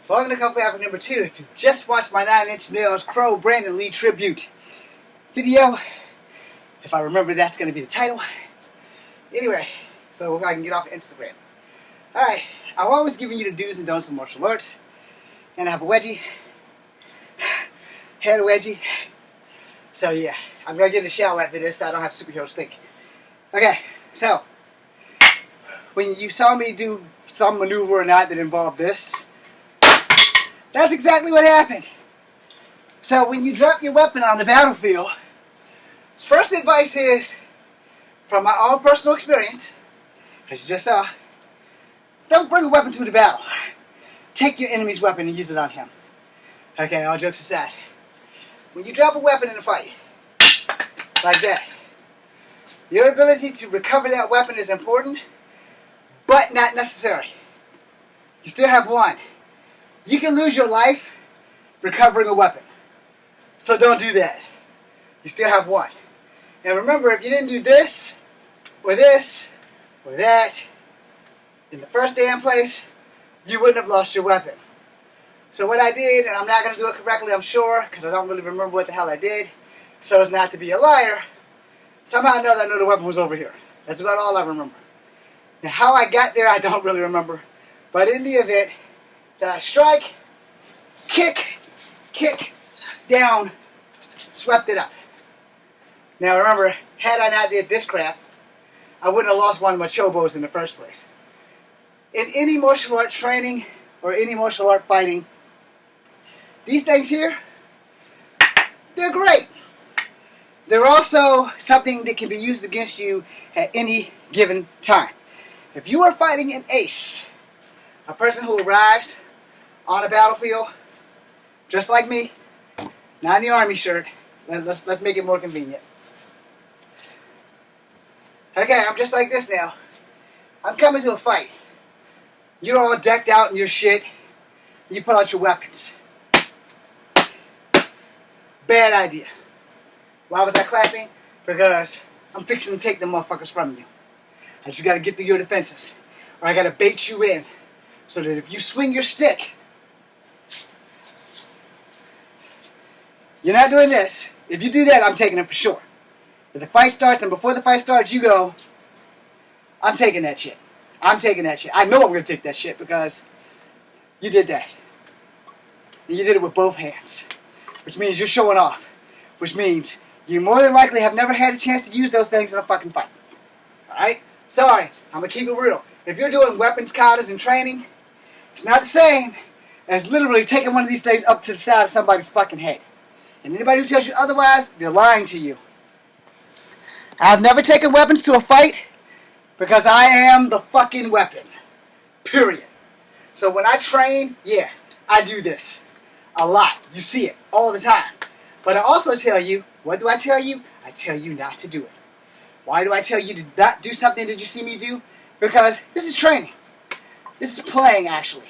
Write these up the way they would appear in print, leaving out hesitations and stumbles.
Welcome to Kung Fu Africa number 2. If you've just watched my 9-inch nails Crow Brandon Lee tribute video, if I remember that's going to be the title. Anyway, so I can get off Instagram. Alright, I've always given you the do's and don'ts of martial arts. And I have a wedgie. Had a wedgie. So yeah, I'm going to get in the shower after this so I don't have superhero stink. Okay, so when you saw me do some maneuver or not that involved this, that's exactly what happened. So when you drop your weapon on the battlefield, first advice is, from my own personal experience, as you just saw, don't bring a weapon to the battle. Take your enemy's weapon and use it on him. Okay, all jokes aside. When you drop a weapon in a fight, like that, your ability to recover that weapon is important, but not necessary. You still have one. You can lose your life recovering a weapon. So don't do that. You still have one. And remember, if you didn't do this, or that, in the first damn place, you wouldn't have lost your weapon. So what I did, and I'm not going to do it correctly, I'm sure, because I don't really remember what the hell I did, so as not to be a liar, somehow or another I knew the weapon was over here. That's about all I remember. Now how I got there, I don't really remember. But in the event that I strike, kick, down, swept it up. Now remember, had I not did this crap, I wouldn't have lost one of my chobos in the first place. In any martial art training or any martial art fighting, these things here, they're great. They're also something that can be used against you at any given time. If you are fighting an ace, a person who arrives on a battlefield, just like me, not in the army shirt, let's make it more convenient. Okay, I'm just like this now. I'm coming to a fight. You're all decked out in your shit. You pull out your weapons. Bad idea. Why was I clapping? Because I'm fixing to take the motherfuckers from you. I just gotta get through your defenses. Or I gotta bait you in. So that if you swing your stick, you're not doing this. If you do that, I'm taking it for sure. If the fight starts and before the fight starts you go, I'm taking that shit. I'm taking that shit. I know I'm going to take that shit because you did that. And you did it with both hands. Which means you're showing off. Which means you more than likely have never had a chance to use those things in a fucking fight. Alright? Sorry, I'm going to keep it real. If you're doing weapons counters and training, it's not the same as literally taking one of these things up to the side of somebody's fucking head. And anybody who tells you otherwise, they're lying to you. I've never taken weapons to a fight because I am the fucking weapon. Period. So when I train, yeah, I do this. A lot. You see it all the time. But I also tell you, what do I tell you? I tell you not to do it. Why do I tell you to not do something that you see me do? Because this is training. This is playing, actually.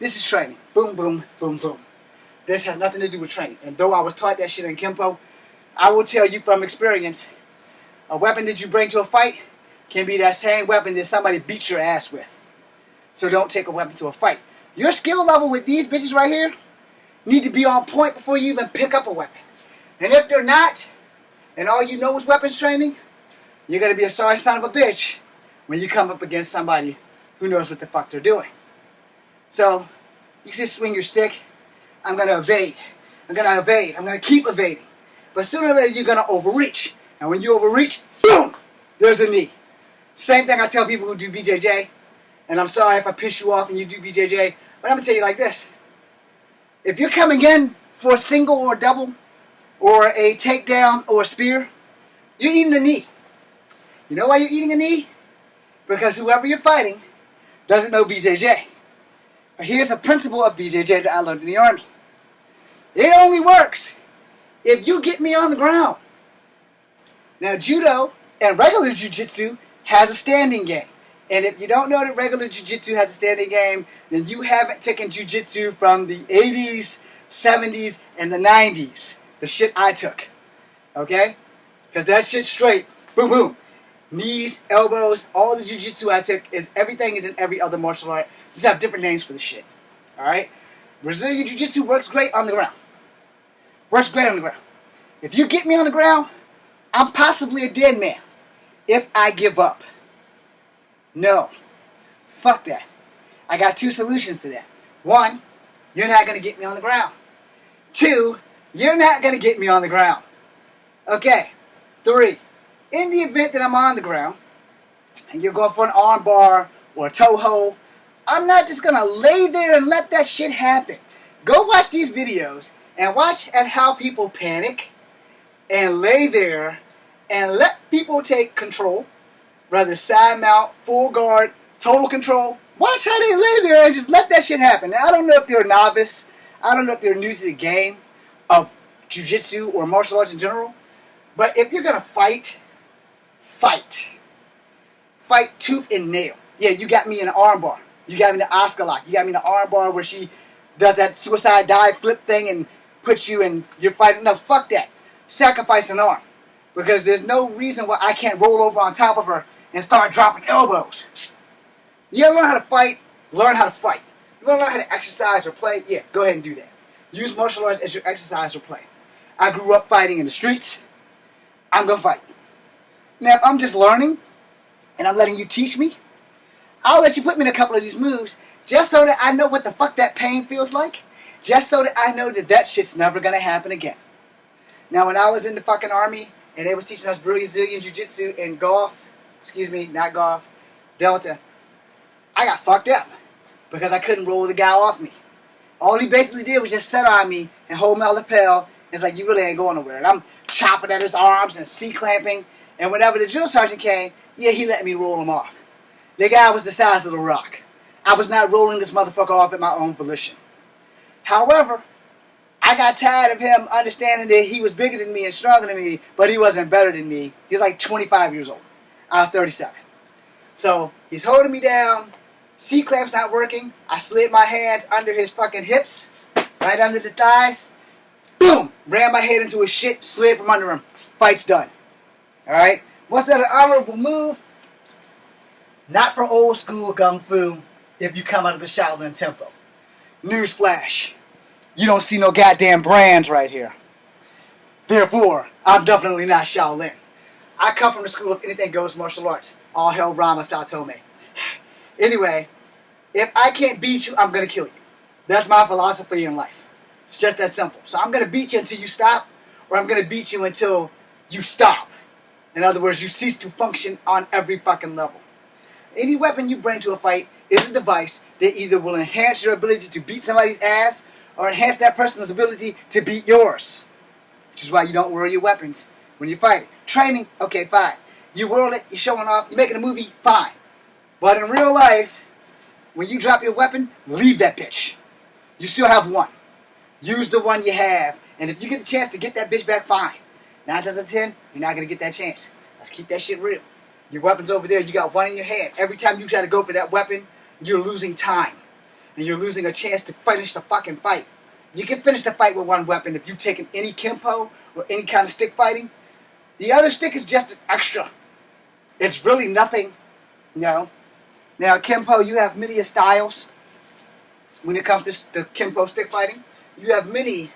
This is training. Boom, boom, boom, boom. This has nothing to do with training. And though I was taught that shit in Kempo, I will tell you from experience, a weapon that you bring to a fight can be that same weapon that somebody beats your ass with. So don't take a weapon to a fight. Your skill level with these bitches right here need to be on point before you even pick up a weapon. And if they're not, and all you know is weapons training, you're going to be a sorry son of a bitch when you come up against somebody who knows what the fuck they're doing. So, you just swing your stick. I'm going to evade. I'm going to evade. I'm going to keep evading. But sooner or later, you're going to overreach. And when you overreach, boom, there's a knee. Same thing I tell people who do BJJ. And I'm sorry if I piss you off and you do BJJ. But I'm going to tell you like this. If you're coming in for a single or a double, or a takedown or a spear, you're eating a knee. You know why you're eating a knee? Because whoever you're fighting doesn't know BJJ. But here's a principle of BJJ that I learned in the Army. It only works if you get me on the ground. Now, Judo and regular Jiu-Jitsu has a standing game. And if you don't know that regular Jiu-Jitsu has a standing game, then you haven't taken Jiu-Jitsu from the 80s, 70s, and the 90s. The shit I took. Okay? Because that shit's straight. Boom, boom. Knees, elbows, all the Jiu-Jitsu I took, everything is in every other martial art. Just have different names for the shit. Alright? Brazilian Jiu-Jitsu works great on the ground. Works great on the ground. If you get me on the ground, I'm possibly a dead man. If I give up. No. Fuck that. I got two solutions to that. One, you're not going to get me on the ground. Two, you're not going to get me on the ground. Okay. Three, in the event that I'm on the ground, and you're going for an arm bar or a toe hold, I'm not just going to lay there and let that shit happen. Go watch these videos and watch at how people panic and lay there and let people take control, whether side mount, full guard, total control. Watch how they lay there and just let that shit happen. Now, I don't know if they're a novice. I don't know if they're new to the game of jiu-jitsu or martial arts in general. But if you're going to fight, fight. Fight tooth and nail. Yeah, you got me in an arm bar. You got me in the Oscar lock. You got me in the arm bar where she does that suicide dive flip thing and puts you in, you're fighting. No, fuck that. Sacrifice an arm. Because there's no reason why I can't roll over on top of her and start dropping elbows. You gotta learn how to fight, learn how to fight. You wanna learn how to exercise or play? Yeah, go ahead and do that. Use martial arts as your exercise or play. I grew up fighting in the streets. I'm gonna fight. Now, if I'm just learning and I'm letting you teach me, I'll let you put me in a couple of these moves just so that I know what the fuck that pain feels like. Just so that I know that that shit's never gonna happen again. Now, when I was in the fucking army and they was teaching us Brazilian Jiu-Jitsu and Delta, I got fucked up because I couldn't roll the guy off me. All he basically did was just set on me and hold my lapel. It's like, you really ain't going nowhere. And I'm chopping at his arms and C-clamping. And whenever the drill sergeant came, yeah, he let me roll him off. The guy was the size of the rock. I was not rolling this motherfucker off at my own volition. However, I got tired of him understanding that he was bigger than me and stronger than me, but he wasn't better than me. He was like 25 years old. I was 37. So he's holding me down. C-clamp's not working. I slid my hands under his fucking hips, right under the thighs. Boom! Ran my head into his shit, slid from under him. Fight's done. Alright? Was that an honorable move? Not for old school Kung Fu if you come out of the Shaolin Temple. Newsflash. You don't see no goddamn brands right here. Therefore, I'm definitely not Shaolin. I come from the school of anything goes martial arts. All hell Rama Satome. Anyway, if I can't beat you, I'm going to kill you. That's my philosophy in life. It's just that simple. So I'm going to beat you until you stop, or I'm going to beat you until you stop. In other words, you cease to function on every fucking level. Any weapon you bring to a fight is a device that either will enhance your ability to beat somebody's ass or enhance that person's ability to beat yours. Which is why you don't wear your weapons when you're fighting. Training, okay, fine. You whirl it, you're showing off, you're making a movie, fine. But in real life, when you drop your weapon, leave that bitch. You still have one. Use the one you have. And if you get the chance to get that bitch back, fine. 9 times out of 10, you're not going to get that chance. Let's keep that shit real. Your weapon's over there, you got one in your hand. Every time you try to go for that weapon, you're losing time. And you're losing a chance to finish the fucking fight. You can finish the fight with one weapon if you've taken any Kempo or any kind of stick fighting. The other stick is just an extra. It's really nothing, you know. Now, Kempo, you have many styles when it comes to the Kempo stick fighting. You have many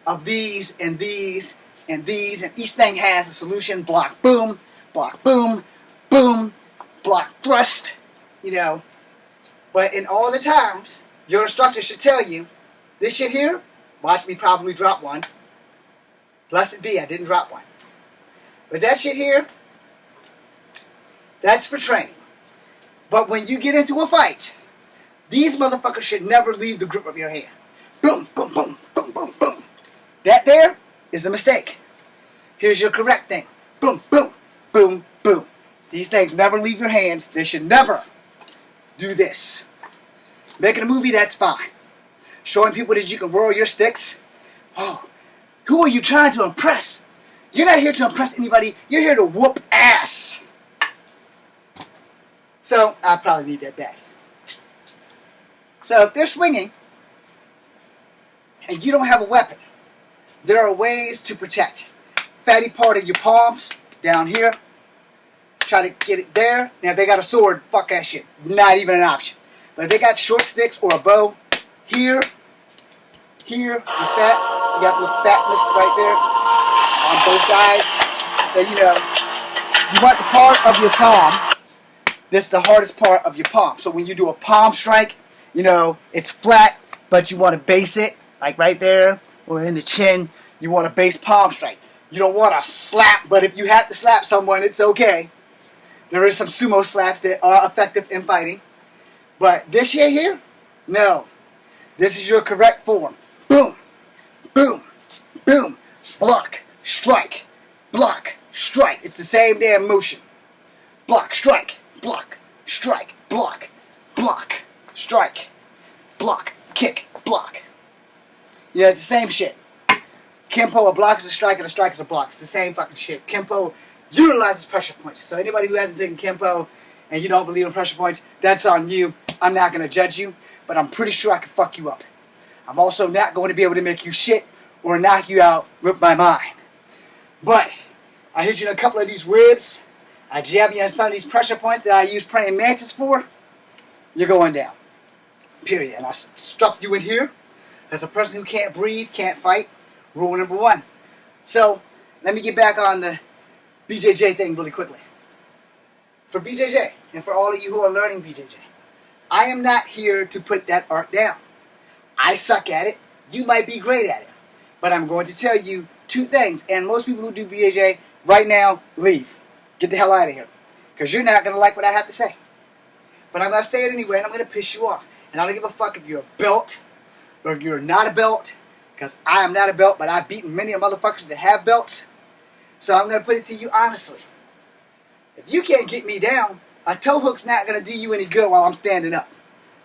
of these and these and these, and each thing has a solution. Block, boom, boom, block, thrust, you know. But in all the times, your instructor should tell you, this shit here, watch me probably drop one. Blessed be, I didn't drop one. But that shit here, that's for training. But when you get into a fight, these motherfuckers should never leave the grip of your hand. Boom, boom, boom, boom, boom, boom. That there is a mistake. Here's your correct thing. Boom, boom, boom, boom. These things never leave your hands. They should never do this. Making a movie, that's fine. Showing people that you can whirl your sticks. Oh, who are you trying to impress? You're not here to impress anybody. You're here to whoop ass. So, I probably need that back. So, if they're swinging, and you don't have a weapon, there are ways to protect. Fatty part of your palms, down here. Try to get it there. Now, if they got a sword, fuck that shit. Not even an option. But if they got short sticks or a bow, Here, your fat, you got a little fatness right there on both sides. So, you want the part of your palm. This is the hardest part of your palm. So when you do a palm strike, it's flat, but you want to base it, like right there, or in the chin. You want a base palm strike. You don't want to slap, but if you have to slap someone, it's okay. There is some sumo slaps that are effective in fighting. But this shit here, no. This is your correct form. Boom, boom, boom, block, strike, block, strike. It's the same damn motion. Block, strike, block, strike, block, block, strike, block, kick, block. Yeah, it's the same shit. Kempo, a block is a strike and a strike is a block. It's the same fucking shit. Kempo utilizes pressure points. So anybody who hasn't taken Kempo and you don't believe in pressure points, that's on you. I'm not going to judge you, but I'm pretty sure I can fuck you up. I'm also not going to be able to make you shit or knock you out with my mind. But I hit you in a couple of these ribs. I jab you on some of these pressure points that I use praying mantis for. You're going down. Period. And I stuff you in here as a person who can't breathe, can't fight. Rule number 1. So, let me get back on the BJJ thing really quickly. For BJJ, and for all of you who are learning BJJ, I am not here to put that art down. I suck at it. You might be great at it. But I'm going to tell you 2 things. And most people who do BJJ right now, leave. Get the hell out of here. Because you're not going to like what I have to say. But I'm going to say it anyway, and I'm going to piss you off. And I don't give a fuck if you're a belt or if you're not a belt. Because I am not a belt, but I've beaten many motherfuckers that have belts. So I'm going to put it to you honestly. If you can't get me down, a toe hook's not going to do you any good while I'm standing up.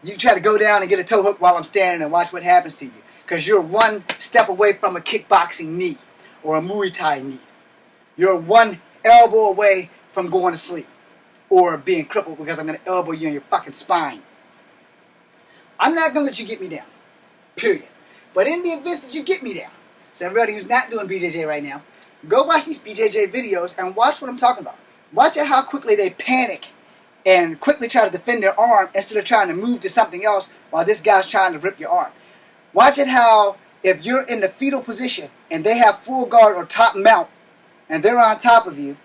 You try to go down and get a toe hook while I'm standing and watch what happens to you. Because you're 1 step away from a kickboxing knee or a Muay Thai knee. You're 1 elbow away from going to sleep or being crippled because I'm going to elbow you in your fucking spine. I'm not going to let you get me down. Period. But in the event that you get me down, so everybody who's not doing BJJ right now, go watch these BJJ videos and watch what I'm talking about. Watch how quickly they panic and quickly try to defend their arm instead of trying to move to something else while this guy's trying to rip your arm. Watch it how if you're in the fetal position and they have full guard or top mount and they're on top of you,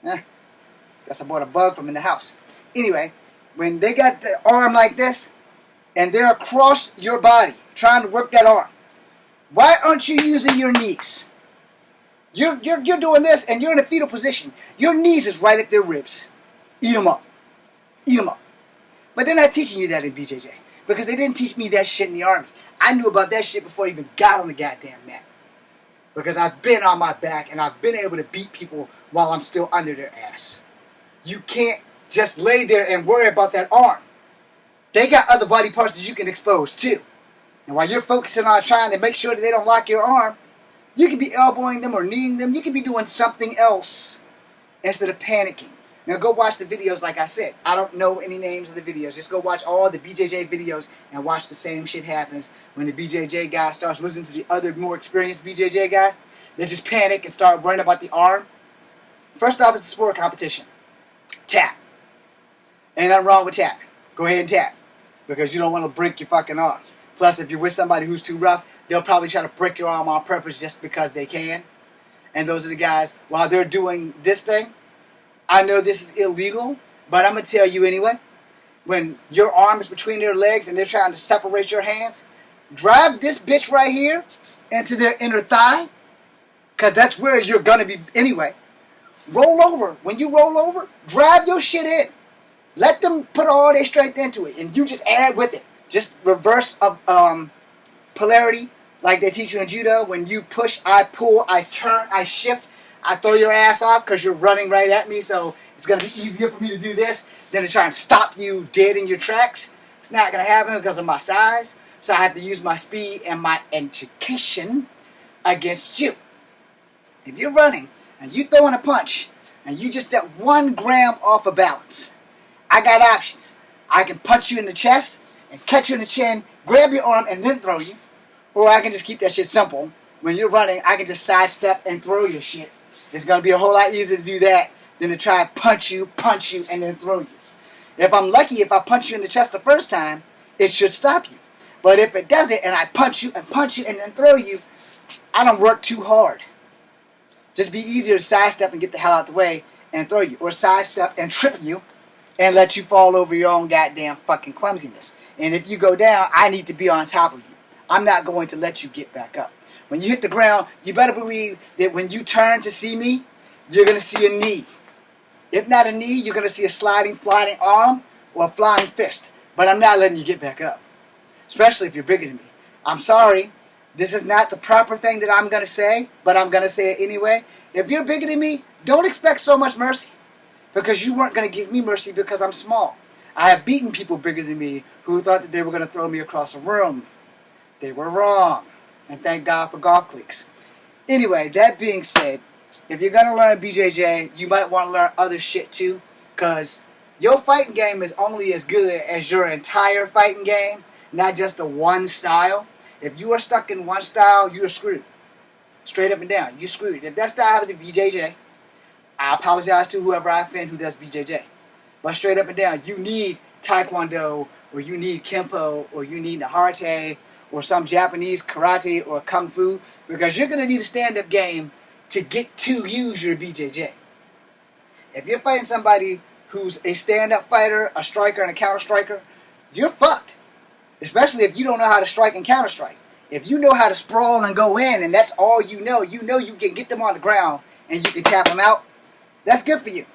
guess I bought a bug from in the house. Anyway, when they got the arm like this and they're across your body trying to work that arm, why aren't you using your knees? You're doing this and you're in a fetal position. Your knees is right at their ribs. Eat them up. Eat them up. But they're not teaching you that in BJJ. Because they didn't teach me that shit in the Army. I knew about that shit before I even got on the goddamn mat. Because I've been on my back and I've been able to beat people while I'm still under their ass. You can't just lay there and worry about that arm. They got other body parts that you can expose too. And while you're focusing on trying to make sure that they don't lock your arm, you can be elbowing them or kneeing them. You can be doing something else instead of panicking. Now go watch the videos like I said. I don't know any names of the videos. Just go watch all the BJJ videos and watch the same shit happens when the BJJ guy starts listening to the other more experienced BJJ guy. They just panic and start worrying about the arm. First off, it's a sport competition. Tap. Ain't nothing wrong with tap. Go ahead and tap. Because you don't want to break your fucking arm. Plus, if you're with somebody who's too rough, they'll probably try to break your arm on purpose just because they can. And those are the guys, while they're doing this thing, I know this is illegal, but I'm going to tell you anyway. When your arm is between their legs and they're trying to separate your hands, drive this bitch right here into their inner thigh, because that's where you're going to be anyway. Roll over. When you roll over, drive your shit in. Let them put all their strength into it, and you just add with it. Just reverse of polarity, like they teach you in judo. When you push, I pull, I turn, I shift. I throw your ass off because you're running right at me, so it's going to be easier for me to do this than to try and stop you dead in your tracks. It's not going to happen because of my size, so I have to use my speed and my education against you. If you're running and you throwing a punch and you just at 1 gram off of balance, I got options. I can punch you in the chest and catch you in the chin, grab your arm, and then throw you. Or I can just keep that shit simple. When you're running, I can just sidestep and throw your shit. It's going to be a whole lot easier to do that than to try and punch you, and then throw you. If I'm lucky, if I punch you in the chest the first time, it should stop you. But if it doesn't, and I punch you and then throw you, I don't work too hard. Just be easier to sidestep and get the hell out the way and throw you. Or sidestep and trip you and let you fall over your own goddamn fucking clumsiness. And if you go down, I need to be on top of you. I'm not going to let you get back up. When you hit the ground, you better believe that when you turn to see me, you're going to see a knee. If not a knee, you're going to see a sliding, flying arm or a flying fist. But I'm not letting you get back up. Especially if you're bigger than me. I'm sorry. This is not the proper thing that I'm going to say, but I'm going to say it anyway. If you're bigger than me, don't expect so much mercy. Because you weren't going to give me mercy because I'm small. I have beaten people bigger than me who thought that they were going to throw me across a room. They were wrong. And thank God for golf cleats. Anyway, that being said, if you're going to learn BJJ, you might want to learn other shit too. Because your fighting game is only as good as your entire fighting game, not just the one style. If you are stuck in one style, you're screwed. Straight up and down, you're screwed. If that style happens to BJJ, I apologize to whoever I offend who does BJJ. But straight up and down, you need Taekwondo, or you need Kempo, or you need Naharte, or some Japanese karate or kung fu, because you're going to need a stand-up game to get to use your BJJ. If you're fighting somebody who's a stand-up fighter, a striker, and a counter-striker, you're fucked. Especially if you don't know how to strike and counter-strike. If you know how to sprawl and go in, and that's all you know you can get them on the ground and you can tap them out, that's good for you.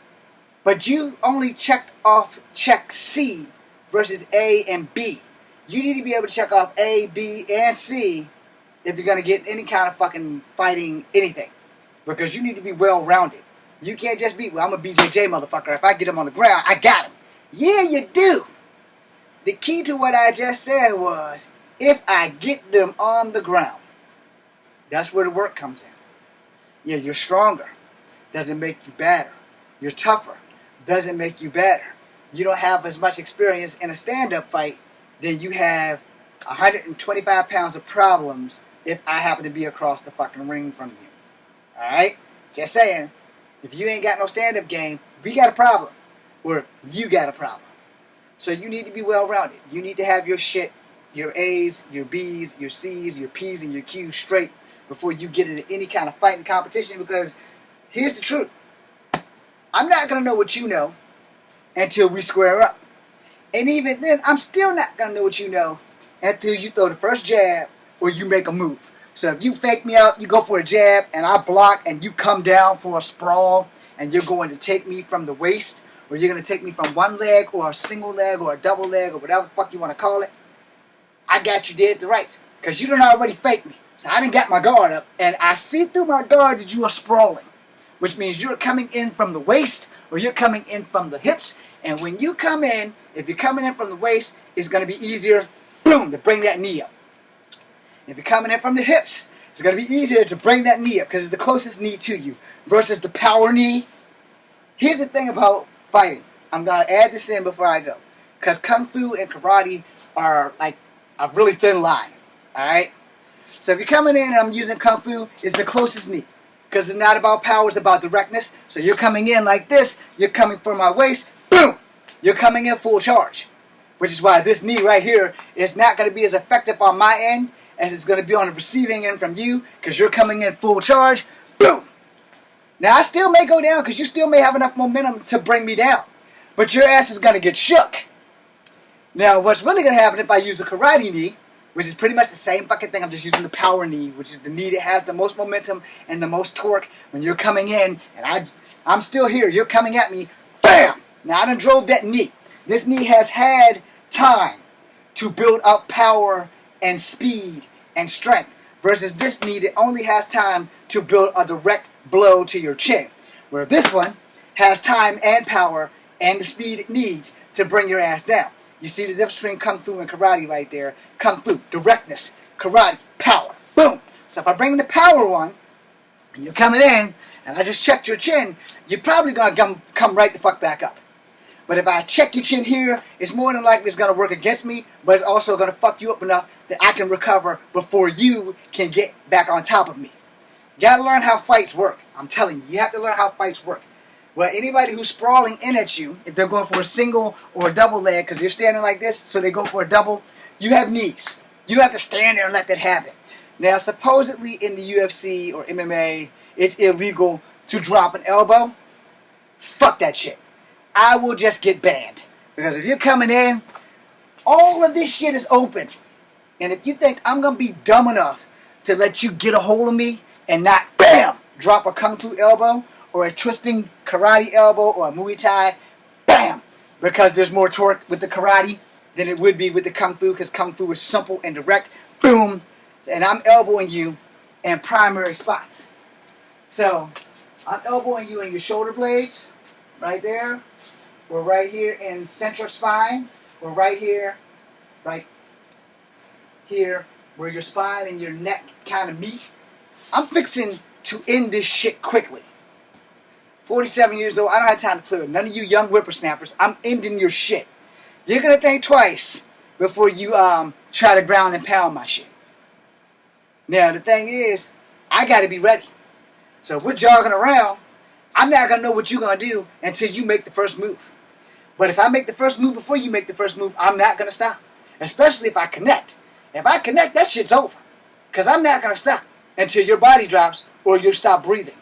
But you only checked off check C versus A and B. You need to be able to check off A, B, and C if you're going to get any kind of fucking fighting anything. Because you need to be well-rounded. You can't just be, well, I'm a BJJ motherfucker. If I get him on the ground, I got him. Yeah, you do. The key to what I just said was, if I get them on the ground. That's where the work comes in. Yeah, you're stronger. Doesn't make you better. You're tougher. Doesn't make you better. You don't have as much experience in a stand-up fight than you have 125 pounds of problems if I happen to be across the fucking ring from you. Alright? Just saying. If you ain't got no stand-up game, we got a problem. Or you got a problem. So you need to be well-rounded. You need to have your shit, your A's, your B's, your C's, your P's, and your Q's straight before you get into any kind of fighting competition, because here's the truth. I'm not going to know what you know until we square up. And even then, I'm still not going to know what you know until you throw the first jab or you make a move. So if you fake me out, you go for a jab, and I block, and you come down for a sprawl, and you're going to take me from the waist, or you're going to take me from one leg, or a single leg, or a double leg, or whatever the fuck you want to call it, I got you dead to rights. Because you done already faked me. So I done got my guard up, and I see through my guard that you are sprawling. Which means you're coming in from the waist, or you're coming in from the hips. And when you come in, if you're coming in from the waist, it's going to be easier, boom, to bring that knee up. If you're coming in from the hips, it's going to be easier to bring that knee up because it's the closest knee to you versus the power knee. Here's the thing about fighting. I'm going to add this in before I go. Because Kung Fu and Karate are like a really thin line. Alright? So if you're coming in and I'm using Kung Fu, it's the closest knee. Because it's not about power, it's about directness. So you're coming in like this, you're coming from my waist, boom! You're coming in full charge. Which is why this knee right here is not going to be as effective on my end as it's going to be on the receiving end from you, because you're coming in full charge, boom! Now I still may go down because you still may have enough momentum to bring me down. But your ass is going to get shook. Now what's really going to happen if I use a karate knee, which is pretty much the same fucking thing, I'm just using the power knee, which is the knee that has the most momentum and the most torque when you're coming in, and I'm still here, you're coming at me, BAM! Now I done drove that knee. This knee has had time to build up power and speed and strength, versus this knee that only has time to build a direct blow to your chin, where this one has time and power and the speed it needs to bring your ass down. You see the difference between Kung Fu and Karate right there. Kung Fu, directness. Karate, power. Boom! So if I bring the power one, and you're coming in, and I just checked your chin, you're probably going to come right the fuck back up. But if I check your chin here, it's more than likely it's going to work against me, but it's also going to fuck you up enough that I can recover before you can get back on top of me. You got to learn how fights work. I'm telling you, you have to learn how fights work. Well, anybody who's sprawling in at you, if they're going for a single or a double leg, because you're standing like this, so they go for a double, you have knees. You don't have to stand there and let that happen. Now, supposedly in the UFC or MMA, it's illegal to drop an elbow. Fuck that shit. I will just get banned. Because if you're coming in, all of this shit is open. And if you think I'm going to be dumb enough to let you get a hold of me and not, bam, drop a Kung Fu elbow or a twisting karate elbow or a Muay Thai, bam, because there's more torque with the karate than it would be with the Kung Fu, because Kung Fu is simple and direct, boom, and I'm elbowing you in primary spots. So, I'm elbowing you in your shoulder blades, right there. We're right here in central spine. We're right here where your spine and your neck kind of meet. I'm fixing to end this shit quickly. 47 years old, I don't have time to play with none of you young whippersnappers. I'm ending your shit. You're going to think twice before you try to ground and pound my shit. Now, the thing is, I got to be ready. So if we're jogging around, I'm not going to know what you're going to do until you make the first move. But if I make the first move before you make the first move, I'm not going to stop. Especially if I connect. If I connect, that shit's over. Because I'm not going to stop until your body drops or you stop breathing.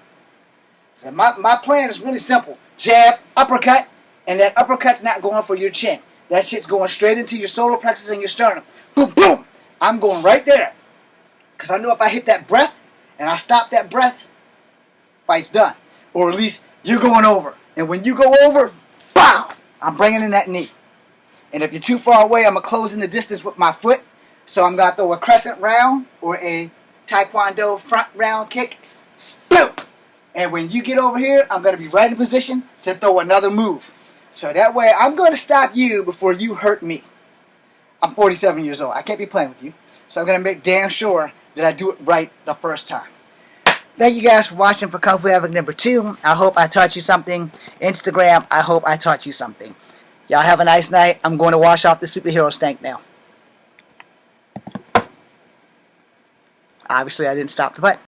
So my plan is really simple. Jab, uppercut, and that uppercut's not going for your chin. That shit's going straight into your solar plexus and your sternum. Boom, boom. I'm going right there. Because I know if I hit that breath and I stop that breath, fight's done. Or at least you're going over. And when you go over, bow, I'm bringing in that knee. And if you're too far away, I'm going to close in the distance with my foot. So I'm going to throw a crescent round or a taekwondo front round kick. Boom! And when you get over here, I'm going to be right in position to throw another move. So that way, I'm going to stop you before you hurt me. I'm 47 years old. I can't be playing with you. So I'm going to make damn sure that I do it right the first time. Thank you guys for watching for Kung Fu Havoc number 2. I hope I taught you something. Instagram, I hope I taught you something. Y'all have a nice night. I'm going to wash off the superhero stank now. Obviously, I didn't stop the button.